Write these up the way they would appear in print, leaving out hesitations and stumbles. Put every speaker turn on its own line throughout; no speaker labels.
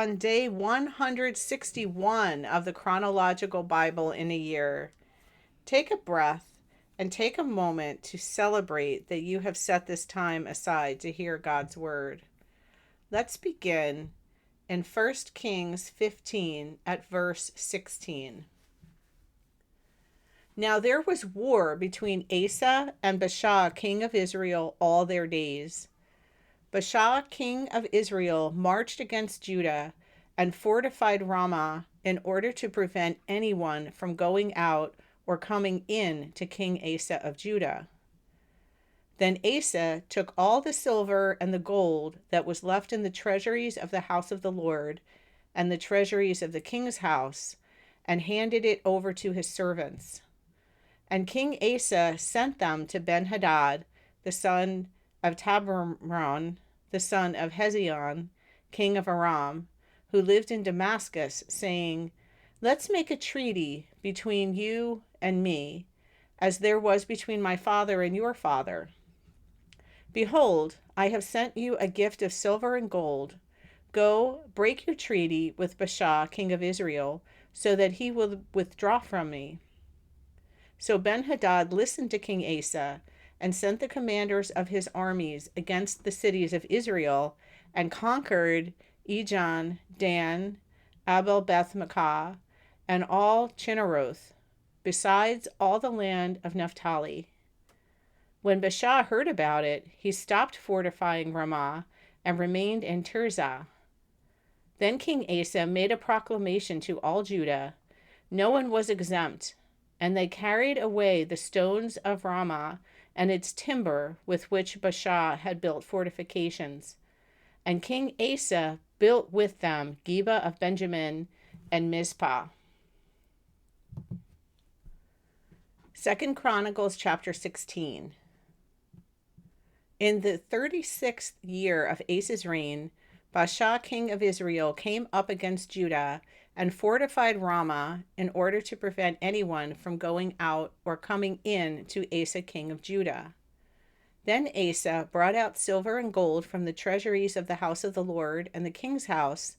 on day 161 of the chronological Bible in a year. Take a breath and take a moment to celebrate that you have set this time aside to hear God's word. Let's begin in 1 Kings 15 at verse 16. Now there was war between Asa and Baasha, king of Israel, all their days. Baasha, king of Israel, marched against Judah and fortified Ramah in order to prevent anyone from going out or coming in to King Asa of Judah. Then Asa took all the silver and the gold that was left in the treasuries of the house of the Lord and the treasuries of the king's house, and handed it over to his servants. And King Asa sent them to Ben-Hadad, the son of Tabermon, the son of Hezion, king of Aram, who lived in Damascus, saying, Let's make a treaty between you and me, as there was between my father and your father. Behold, I have sent you a gift of silver and gold. Go, break your treaty with Baasha, king of Israel, so that he will withdraw from me. So Ben-Hadad listened to King Asa, and sent the commanders of his armies against the cities of Israel, and conquered Ijon, Dan, Abel-Beth-Maachah, and all Chinneroth, besides all the land of Naphtali. When Baasha heard about it, he stopped fortifying Ramah and remained in Tirzah. Then King Asa made a proclamation to all Judah. No one was exempt, and they carried away the stones of Ramah and its timber with which Baasha had built fortifications. And King Asa built with them Geba of Benjamin and Mizpah. 2 Chronicles chapter 16. In the 36th year of Asa's reign, Baasha, king of Israel, came up against Judah and fortified Ramah in order to prevent anyone from going out or coming in to Asa, king of Judah. Then Asa brought out silver and gold from the treasuries of the house of the Lord and the king's house,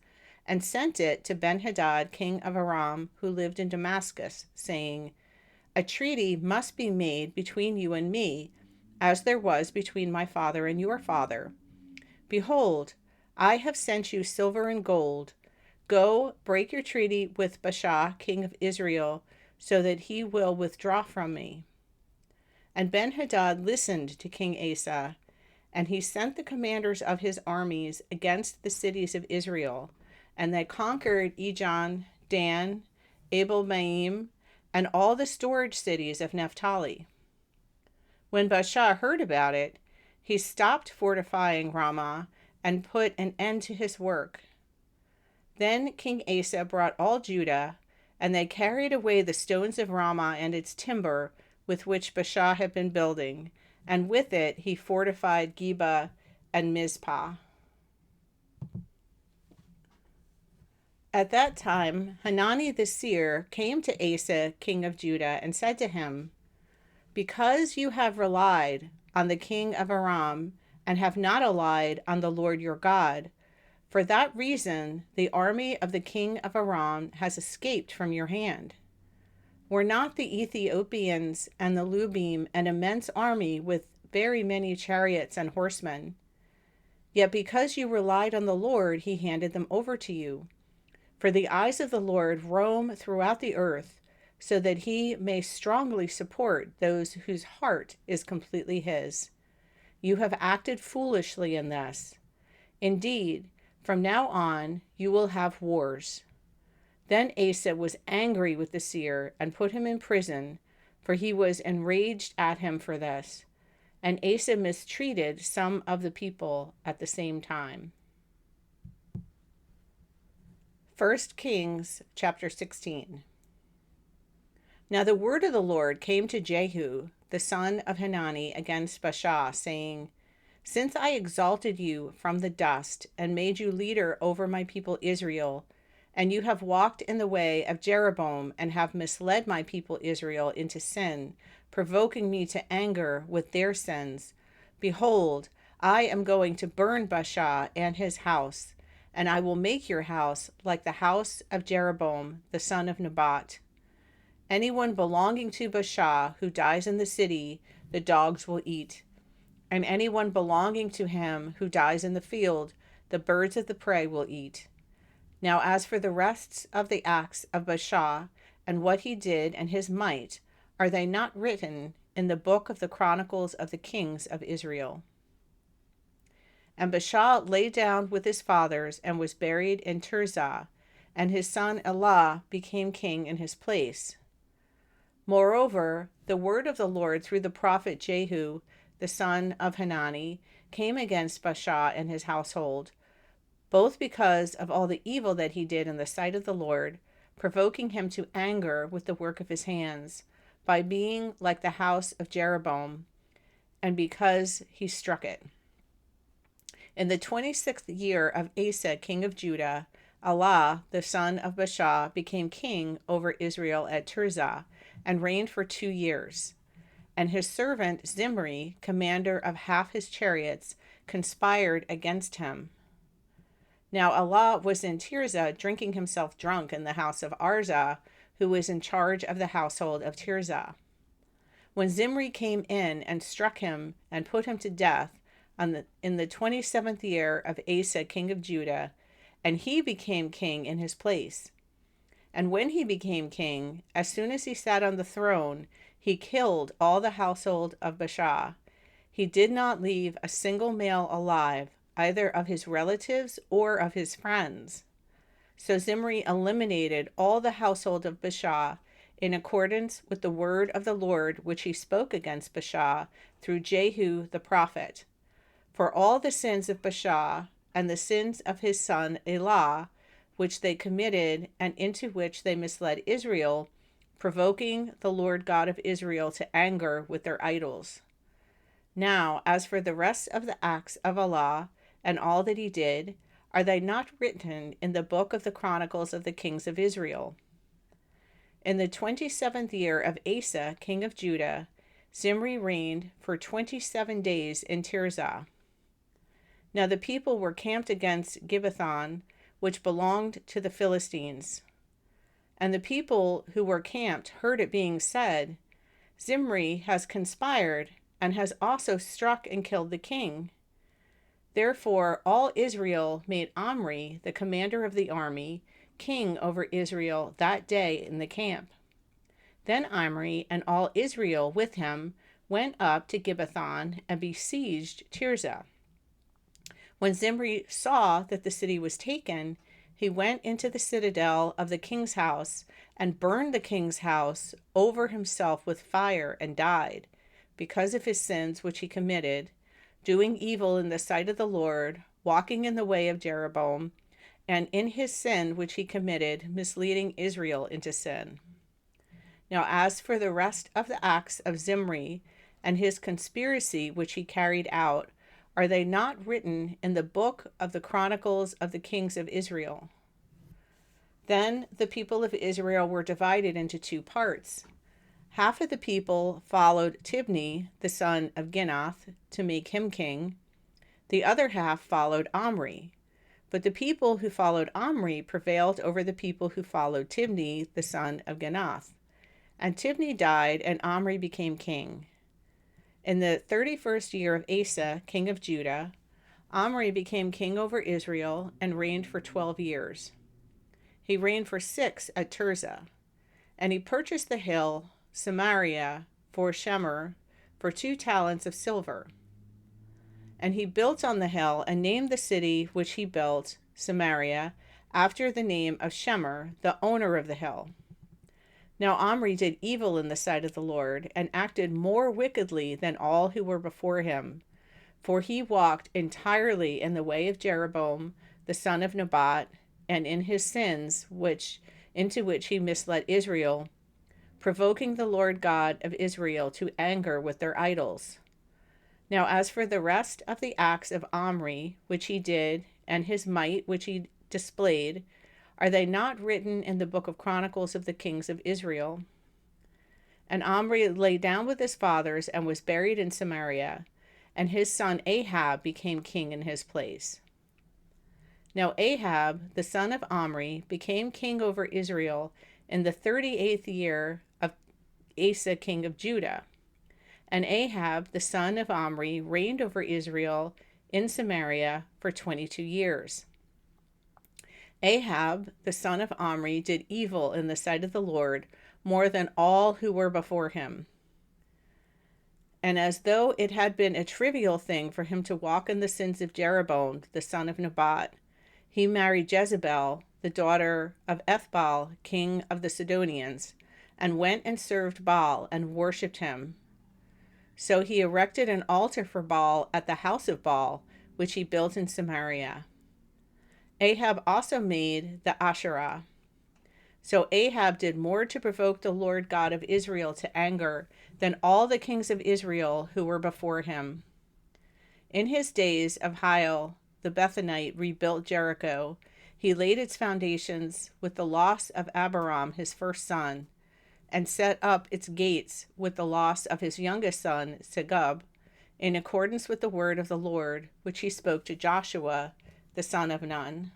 and sent it to Ben-Hadad, king of Aram, who lived in Damascus, saying, A treaty must be made between you and me, as there was between my father and your father. Behold, I have sent you silver and gold. Go, break your treaty with Baasha, king of Israel, so that he will withdraw from me. And Ben-Hadad listened to King Asa, and he sent the commanders of his armies against the cities of Israel, and they conquered Ijon, Dan, Abel-Maim, and all the storage cities of Naphtali. When Baasha heard about it, he stopped fortifying Ramah and put an end to his work. Then King Asa brought all Judah, and they carried away the stones of Ramah and its timber with which Baasha had been building, and with it he fortified Geba and Mizpah. At that time, Hanani the seer came to Asa, king of Judah, and said to him, Because you have relied on the king of Aram, and have not relied on the Lord your God, for that reason the army of the king of Aram has escaped from your hand. Were not the Ethiopians and the Lubim an immense army with very many chariots and horsemen? Yet because you relied on the Lord, he handed them over to you. For the eyes of the Lord roam throughout the earth, so that he may strongly support those whose heart is completely his. You have acted foolishly in this. Indeed, from now on you will have wars. Then Asa was angry with the seer and put him in prison, for he was enraged at him for this. And Asa mistreated some of the people at the same time. 1 Kings chapter 16. Now the word of the Lord came to Jehu, the son of Hanani, against Baasha, saying, Since I exalted you from the dust and made you leader over my people Israel, and you have walked in the way of Jeroboam and have misled my people Israel into sin, provoking me to anger with their sins, behold, I am going to burn Baasha and his house, and I will make your house like the house of Jeroboam, the son of Nebat. Anyone belonging to Baasha who dies in the city, the dogs will eat. And anyone belonging to him who dies in the field, the birds of the prey will eat. Now as for the rest of the acts of Baasha, and what he did and his might, are they not written in the book of the Chronicles of the kings of Israel? And Baasha lay down with his fathers and was buried in Tirzah, and his son Elah became king in his place. Moreover, the word of the Lord through the prophet Jehu, the son of Hanani, came against Baasha and his household, both because of all the evil that he did in the sight of the Lord, provoking him to anger with the work of his hands, by being like the house of Jeroboam, and because he struck it. In the 26th year of Asa, king of Judah, Elah, the son of Baasha, became king over Israel at Tirzah, and reigned for 2 years. And his servant Zimri, commander of half his chariots, conspired against him. Now Elah was in Tirzah, drinking himself drunk in the house of Arzah, who was in charge of the household of Tirzah. When Zimri came in and struck him and put him to death in the 27th year of Asa, king of Judah, and he became king in his place. And when he became king, as soon as he sat on the throne, he killed all the household of Baasha. He did not leave a single male alive, either of his relatives or of his friends. So Zimri eliminated all the household of Baasha in accordance with the word of the Lord which he spoke against Baasha through Jehu the prophet. For all the sins of Baasha and the sins of his son Elah, which they committed and into which they misled Israel, provoking the Lord God of Israel to anger with their idols. Now, as for the rest of the acts of Elah and all that he did, are they not written in the book of the Chronicles of the kings of Israel? In the 27th year of Asa, king of Judah, Zimri reigned for 27 days in Tirzah. Now the people were camped against Gibbethon, which belonged to the Philistines. And the people who were camped heard it being said, Zimri has conspired and has also struck and killed the king. Therefore all Israel made Omri, the commander of the army, king over Israel that day in the camp. Then Omri and all Israel with him went up to Gibbethon and besieged Tirzah. When Zimri saw that the city was taken, he went into the citadel of the king's house and burned the king's house over himself with fire and died, because of his sins which he committed, doing evil in the sight of the Lord, walking in the way of Jeroboam, and in his sin which he committed, misleading Israel into sin. Now as for the rest of the acts of Zimri and his conspiracy which he carried out, are they not written in the book of the Chronicles of the kings of Israel? Then the people of Israel were divided into 2 parts. Half of the people followed Tibni, the son of Ginath, to make him king. The other half followed Omri. But the people who followed Omri prevailed over the people who followed Tibni, the son of Ginath. And Tibni died, and Omri became king. In the 31st year of Asa, king of Judah, Omri became king over Israel and reigned for 12 years. He reigned for 6 at Tirzah. And he purchased the hill Samaria for Shemer for 2 talents of silver. And he built on the hill and named the city which he built Samaria after the name of Shemer, the owner of the hill. Now Omri did evil in the sight of the Lord, and acted more wickedly than all who were before him. For he walked entirely in the way of Jeroboam, the son of Nebat, and in his sins, into which he misled Israel, provoking the Lord God of Israel to anger with their idols. Now as for the rest of the acts of Omri, which he did, and his might which he displayed, are they not written in the book of Chronicles of the kings of Israel? And Omri lay down with his fathers and was buried in Samaria, and his son Ahab became king in his place. Now Ahab, the son of Omri, became king over Israel in the 38th year of Asa, king of Judah. And Ahab, the son of Omri, reigned over Israel in Samaria for 22 years. Ahab, the son of Omri, did evil in the sight of the Lord more than all who were before him. And as though it had been a trivial thing for him to walk in the sins of Jeroboam, the son of Nebat, he married Jezebel, the daughter of Ethbaal, king of the Sidonians, and went and served Baal and worshipped him. So he erected an altar for Baal at the house of Baal, which he built in Samaria. Ahab also made the Asherah. So Ahab did more to provoke the Lord God of Israel to anger than all the kings of Israel who were before him. In his days, Hiel the Bethlehemite rebuilt Jericho. He laid its foundations with the loss of Abiram, his first son, and set up its gates with the loss of his youngest son, Segub, in accordance with the word of the Lord, which he spoke to Joshua, the son of Nun.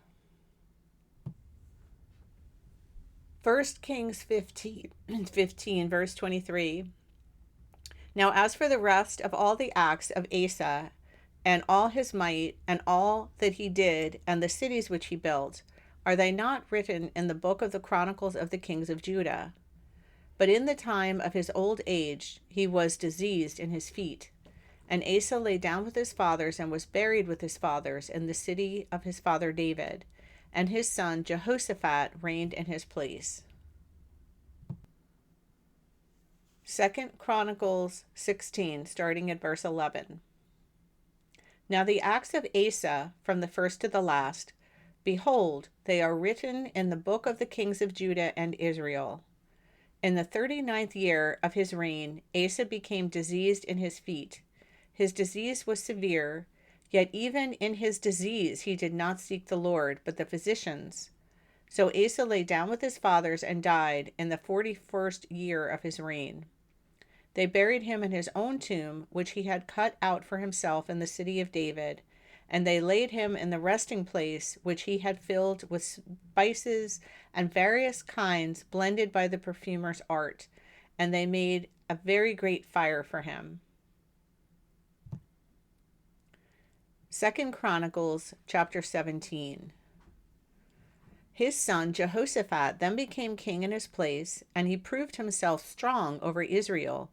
1 Kings 15, verse 23. Now as for the rest of all the acts of Asa, and all his might, and all that he did, and the cities which he built, are they not written in the book of the Chronicles of the kings of Judah? But in the time of his old age he was diseased in his feet. And Asa lay down with his fathers, and was buried with his fathers in the city of his father David. And his son Jehoshaphat reigned in his place. 2 Chronicles 16, starting at verse 11. Now the acts of Asa, from the first to the last, behold, they are written in the book of the kings of Judah and Israel. In the 39th year of his reign, Asa became diseased in his feet. His disease was severe, yet even in his disease he did not seek the Lord, but the physicians. So Asa lay down with his fathers and died in the 41st year of his reign. They buried him in his own tomb, which he had cut out for himself in the city of David, and they laid him in the resting place which he had filled with spices and various kinds blended by the perfumer's art, and they made a very great fire for him. 2 Chronicles chapter 17. His son Jehoshaphat then became king in his place, and he proved himself strong over Israel.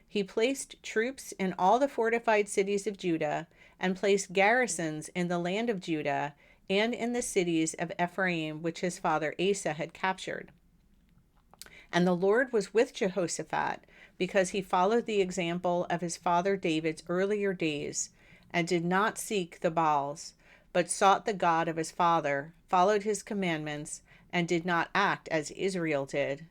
He placed troops in all the fortified cities of Judah, and placed garrisons in the land of Judah and in the cities of Ephraim, which his father Asa had captured. And the Lord was with Jehoshaphat, because he followed the example of his father David's earlier days, and did not seek the Baals, but sought the God of his father, followed his commandments, and did not act as Israel did.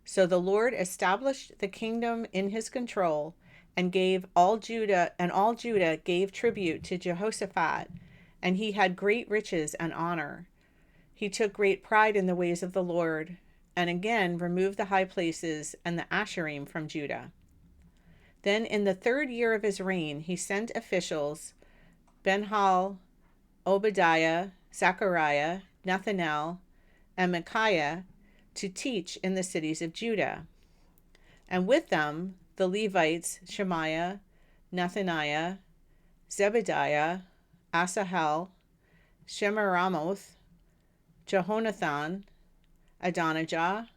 So the Lord established the kingdom in his control, and all Judah gave tribute to Jehoshaphat, and he had great riches and honor. He took great pride in the ways of the Lord, and again removed the high places and the Asherim from Judah. Then in the 3rd year of his reign he sent officials, Benhal, Obadiah, Zechariah, Nethanel, and Micaiah, to teach in the cities of Judah. And with them the Levites Shemaiah, Nethaniah, Zebediah, Asahel, Shemiramoth, Jehonathan, Adonijah,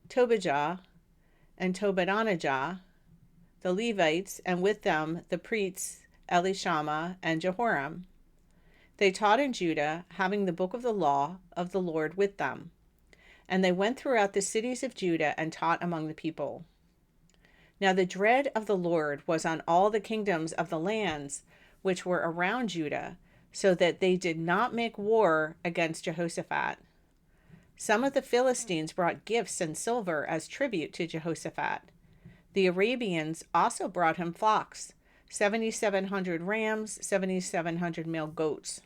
Tobijah, and Tobadonijah, the Levites, and with them the priests Elishama and Jehoram. They taught in Judah, having the book of the law of the Lord with them. And they went throughout the cities of Judah and taught among the people. Now the dread of the Lord was on all the kingdoms of the lands which were around Judah, so that they did not make war against Jehoshaphat. Some of the Philistines brought gifts and silver as tribute to Jehoshaphat. The Arabians also brought him flocks, 7,700 rams, 7,700 male goats.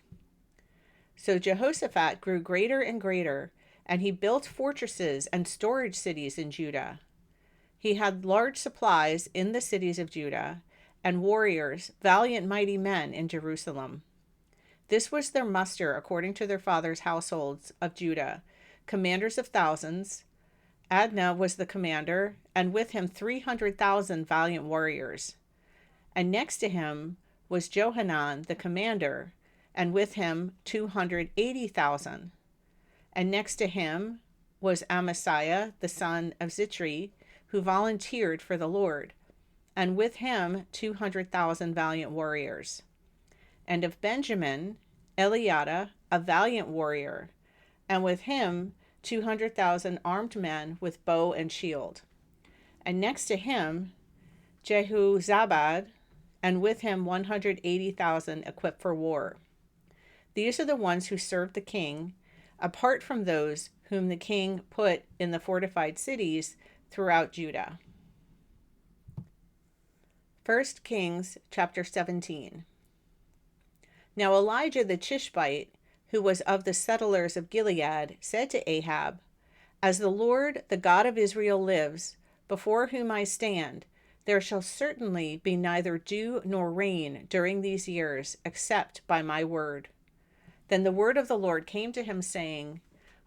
So Jehoshaphat grew greater and greater, and he built fortresses and storage cities in Judah. He had large supplies in the cities of Judah, and warriors, valiant mighty men, in Jerusalem. This was their muster according to their fathers' households of Judah, commanders of thousands. Adnah was the commander, and with him 300,000 valiant warriors. And next to him was Johanan the commander, and with him 280,000. And next to him was Amasiah the son of Zimri, who volunteered for the Lord, and with him 200,000 valiant warriors. And of Benjamin, Eliada, a valiant warrior, and with him 200,000 armed men with bow and shield. And next to him, Jehozabad, and with him 180,000 equipped for war. These are the ones who served the king, apart from those whom the king put in the fortified cities throughout Judah. 1 Kings chapter 17. Now Elijah the Tishbite, who was of the settlers of Gilead, said to Ahab, As the Lord, the God of Israel, lives, before whom I stand, there shall certainly be neither dew nor rain during these years, except by my word. Then the word of the Lord came to him, saying,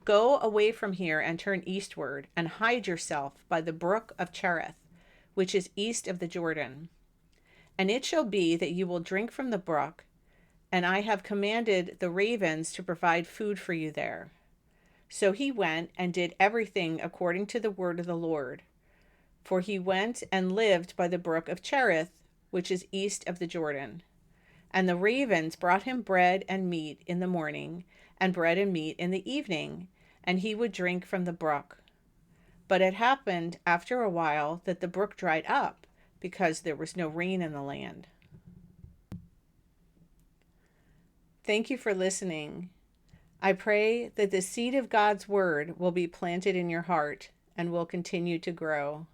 Go away from here and turn eastward, and hide yourself by the brook of Cherith, which is east of the Jordan. And it shall be that you will drink from the brook, and I have commanded the ravens to provide food for you there. So he went and did everything according to the word of the Lord. For he went and lived by the brook of Cherith, which is east of the Jordan. And the ravens brought him bread and meat in the morning, and bread and meat in the evening, and he would drink from the brook. But it happened after a while that the brook dried up, because there was no rain in the land. Thank you for listening. I pray that the seed of God's word will be planted in your heart and will continue to grow.